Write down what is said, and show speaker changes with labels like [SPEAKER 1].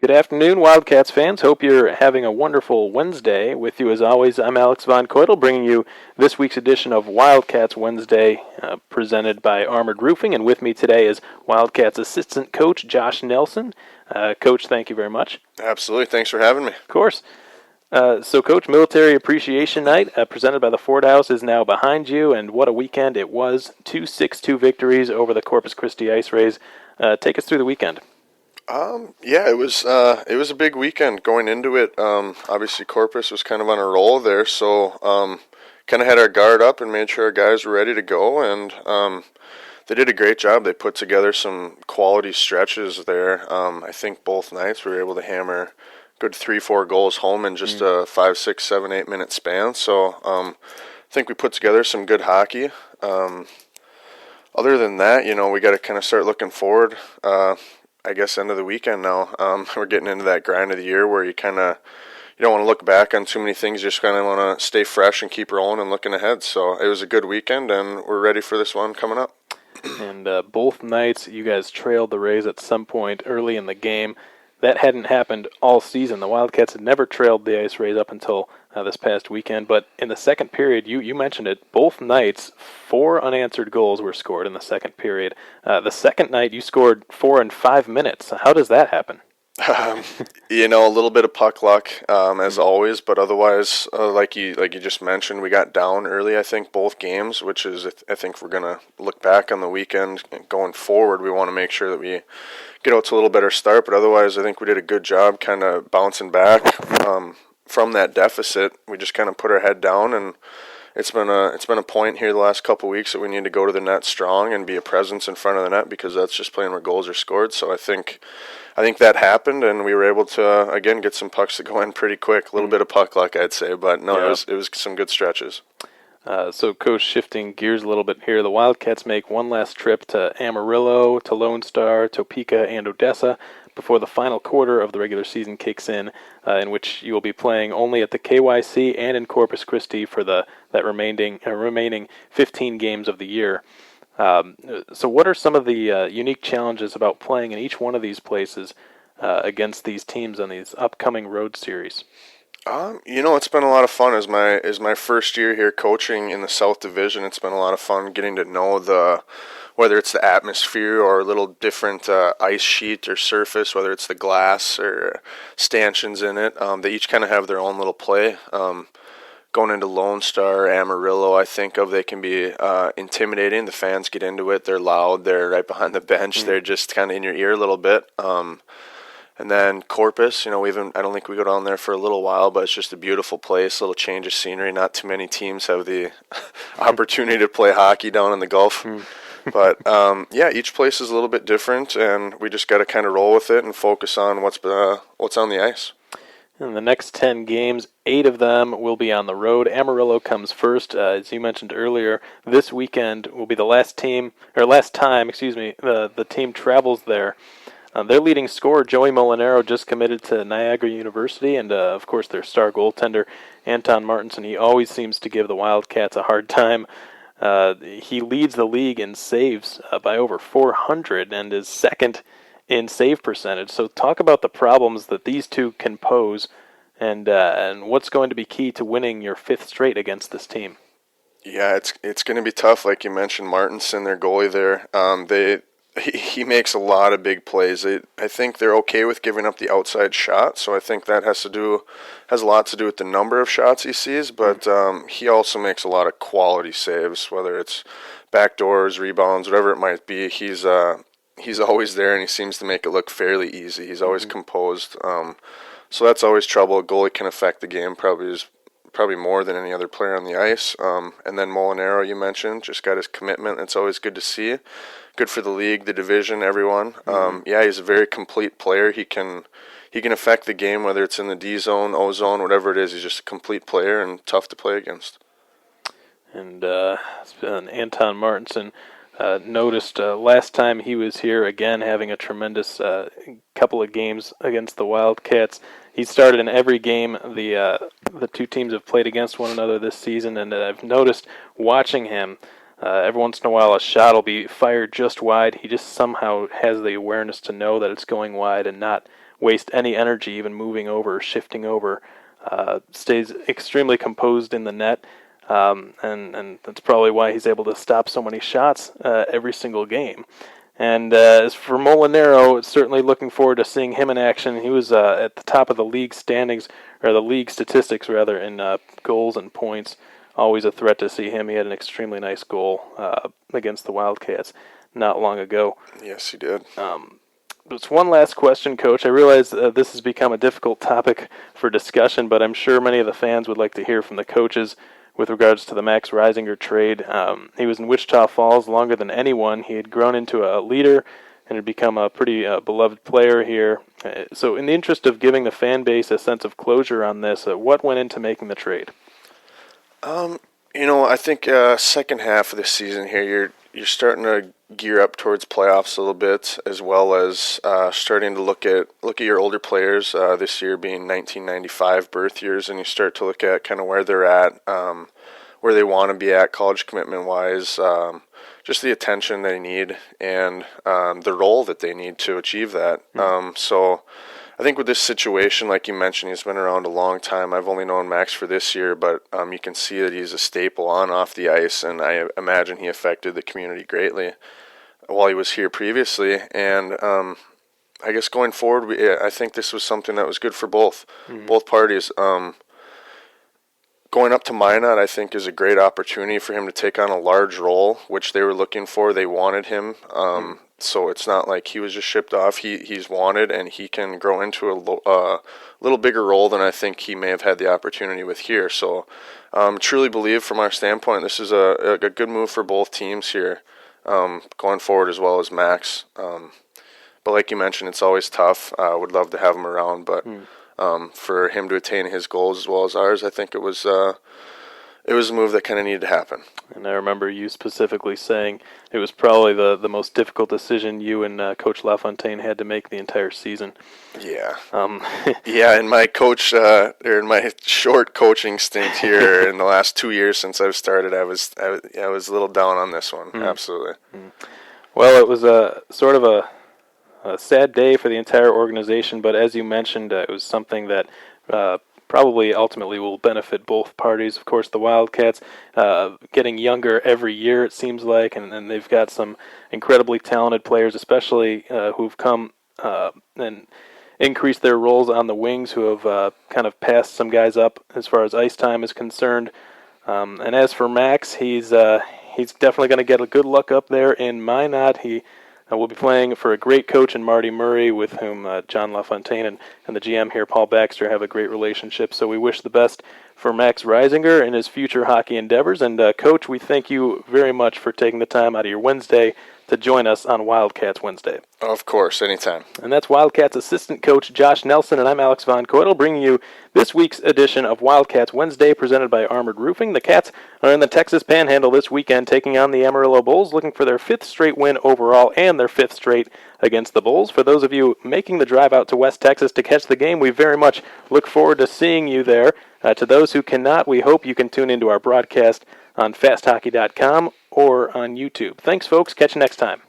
[SPEAKER 1] Good afternoon, Wildcats fans. Hope you're having a wonderful Wednesday. With you, as always, I'm Alex Von Koitel, bringing you this week's edition of Wildcats Wednesday, presented by Armored Roofing. And with me today is Wildcats assistant coach Josh Nelson. Coach, thank you very much.
[SPEAKER 2] Absolutely. Thanks for having me.
[SPEAKER 1] Of course. So, Coach, Military Appreciation Night, presented by the Ford House, is now behind you, and what a weekend it was. 2 6-2 victories over the Corpus Christi Ice Rays. Take us through the weekend.
[SPEAKER 2] It was a big weekend going into it. Obviously Corpus was kind of on a roll there, so kind of had our guard up and made sure our guys were ready to go, and they did a great job. They put together some quality stretches there. I think both nights we were able to hammer good 3-4 goals home in just a 5, 6, 7, 8 minute span. So I think we put together some good hockey. Other than that, we got to kind of start looking forward. I guess end of the weekend now. We're getting into that grind of the year where you don't want to look back on too many things. You just kind of want to stay fresh and keep rolling and looking ahead. So it was a good weekend, and we're ready for this one coming up.
[SPEAKER 1] And both nights, you guys trailed the Rays at some point early in the game. That hadn't happened all season. The Wildcats had never trailed the Ice Rays up until this past weekend. But in the second period, you mentioned it, both nights, 4 unanswered goals were scored in the second period. The second night, you scored 4 in 5 minutes. How does that happen?
[SPEAKER 2] A little bit of puck luck, as always, but otherwise, like you just mentioned, we got down early, I think, both games, which is, I think we're going to look back on the weekend going forward. We want to make sure that we get out to a little better start, but otherwise, I think we did a good job kind of bouncing back from that deficit. We just kind of put our head down, and it's been a point here the last couple of weeks that we need to go to the net strong and be a presence in front of the net, because that's just playing where goals are scored. So I think that happened, and we were able to again get some pucks to go in pretty quick. A little bit of puck luck, I'd say, but no, yeah. It was some good stretches.
[SPEAKER 1] So, Coach, shifting gears a little bit here, the Wildcats make one last trip to Amarillo, to Lone Star, Topeka, and Odessa before the final quarter of the regular season kicks in which you will be playing only at the KYC and in Corpus Christi for that remaining 15 games of the year. So what are some of the unique challenges about playing in each one of these places against these teams on these upcoming road series?
[SPEAKER 2] It's been a lot of fun. As my first year here coaching in the South Division, it's been a lot of fun getting to know whether it's the atmosphere or a little different ice sheet or surface, whether it's the glass or stanchions in it. They each kind of have their own little play. Going into Lone Star, Amarillo, I think they can be intimidating. The fans get into it. They're loud. They're right behind the bench. They're just kind of in your ear a little bit. And then Corpus, I don't think we go down there for a little while, but it's just a beautiful place, a little change of scenery. Not too many teams have the opportunity to play hockey down in the Gulf. But, each place is a little bit different, and we just got to kind of roll with it and focus on what's on the ice.
[SPEAKER 1] In the next 10 games, 8 of them will be on the road. Amarillo comes first. As you mentioned earlier, this weekend will be the last time the team travels there. Their leading scorer, Joey Molinaro, just committed to Niagara University, and, of course, their star goaltender, Anton Martinson. He always seems to give the Wildcats a hard time. He leads the league in saves by over 400 and is second in save percentage. So talk about the problems that these two can pose and what's going to be key to winning your 5th straight against this team.
[SPEAKER 2] Yeah, it's going to be tough. Like you mentioned, Martinson, their goalie there, he makes a lot of big plays. I think they're okay with giving up the outside shot, so I think that has a lot to do with the number of shots he sees, but he also makes a lot of quality saves, whether it's backdoors, rebounds, whatever it might be. He's always there, and he seems to make it look fairly easy. He's always composed. So that's always trouble. A goalie can affect the game probably more than any other player on the ice. And then Molinaro, you mentioned, just got his commitment. It's always good to see. Good for the league, the division, everyone. He's a very complete player. He can affect the game, whether it's in the D zone, O zone, whatever it is. He's just a complete player and tough to play against.
[SPEAKER 1] And it's been Anton Martinson. Noticed last time he was here, again, having a tremendous couple of games against the Wildcats. He started in every game the two teams have played against one another this season, and I've noticed watching him, every once in a while a shot will be fired just wide. He just somehow has the awareness to know that it's going wide and not waste any energy even moving over, shifting over. Stays extremely composed in the net, and that's probably why he's able to stop so many shots every single game. And as for Molinaro, certainly looking forward to seeing him in action. He was at the top of the league standings, or the league statistics rather, in goals and points. Always a threat to see him. He had an extremely nice goal against the Wildcats not long ago.
[SPEAKER 2] Yes, he did.
[SPEAKER 1] Just one last question, Coach. I realize this has become a difficult topic for discussion, but I'm sure many of the fans would like to hear from the coaches with regards to the Max Reisinger trade. He was in Wichita Falls longer than anyone. He had grown into a leader and had become a pretty beloved player here. So in the interest of giving the fan base a sense of closure on this, what went into making the trade?
[SPEAKER 2] I think second half of the season here, you're starting to gear up towards playoffs a little bit, as well as starting to look at your older players. This year being 1995 birth years, and you start to look at kind of where they're at, where they want to be at college commitment wise, just the attention they need, and the role that they need to achieve that. So I think with this situation, like you mentioned, he's been around a long time. I've only known Max for this year, but you can see that he's a staple on off the ice, and I imagine he affected the community greatly while he was here previously. And I guess going forward, I think this was something that was good for both parties. Going up to Minot, I think, is a great opportunity for him to take on a large role, which they were looking for. They wanted him. So it's not like he was just shipped off. He's wanted, and he can grow into a little bigger role than I think he may have had the opportunity with here. So truly believe from our standpoint this is a good move for both teams here going forward, as well as Max. But like you mentioned, it's always tough. Would love to have him around, but for him to attain his goals as well as ours, I think it was a move that kind of needed to happen.
[SPEAKER 1] And I remember you specifically saying it was probably the most difficult decision you and Coach LaFontaine had to make the entire season.
[SPEAKER 2] Yeah. Yeah, in my in my short coaching stint here in the last 2 years since I've started, I was a little down on this one. Absolutely.
[SPEAKER 1] Well, it was a sort of a sad day for the entire organization, but as you mentioned, it was something that probably ultimately will benefit both parties. Of course, the Wildcats getting younger every year, it seems like, and they've got some incredibly talented players, especially who've come and increased their roles on the wings, who have kind of passed some guys up as far as ice time is concerned. And as for Max, he's definitely going to get a good look up there in Minot. He will be playing for a great coach in Marty Murray, with whom John LaFontaine and the GM here, Paul Baxter, have a great relationship. So we wish the best for Max Reisinger in his future hockey endeavors. And Coach, we thank you very much for taking the time out of your Wednesday to join us on Wildcats Wednesday.
[SPEAKER 2] Of course, anytime.
[SPEAKER 1] And that's Wildcats assistant coach Josh Nelson, and I'm Alex Von Coydel, bringing you this week's edition of Wildcats Wednesday, presented by Armored Roofing. The Cats are in the Texas Panhandle this weekend, taking on the Amarillo Bulls, looking for their 5th straight win overall and their 5th straight against the Bulls. For those of you making the drive out to West Texas to catch the game, we very much look forward to seeing you there. To those who cannot, we hope you can tune into our broadcast on fasthockey.com or on YouTube. Thanks, folks. Catch you next time.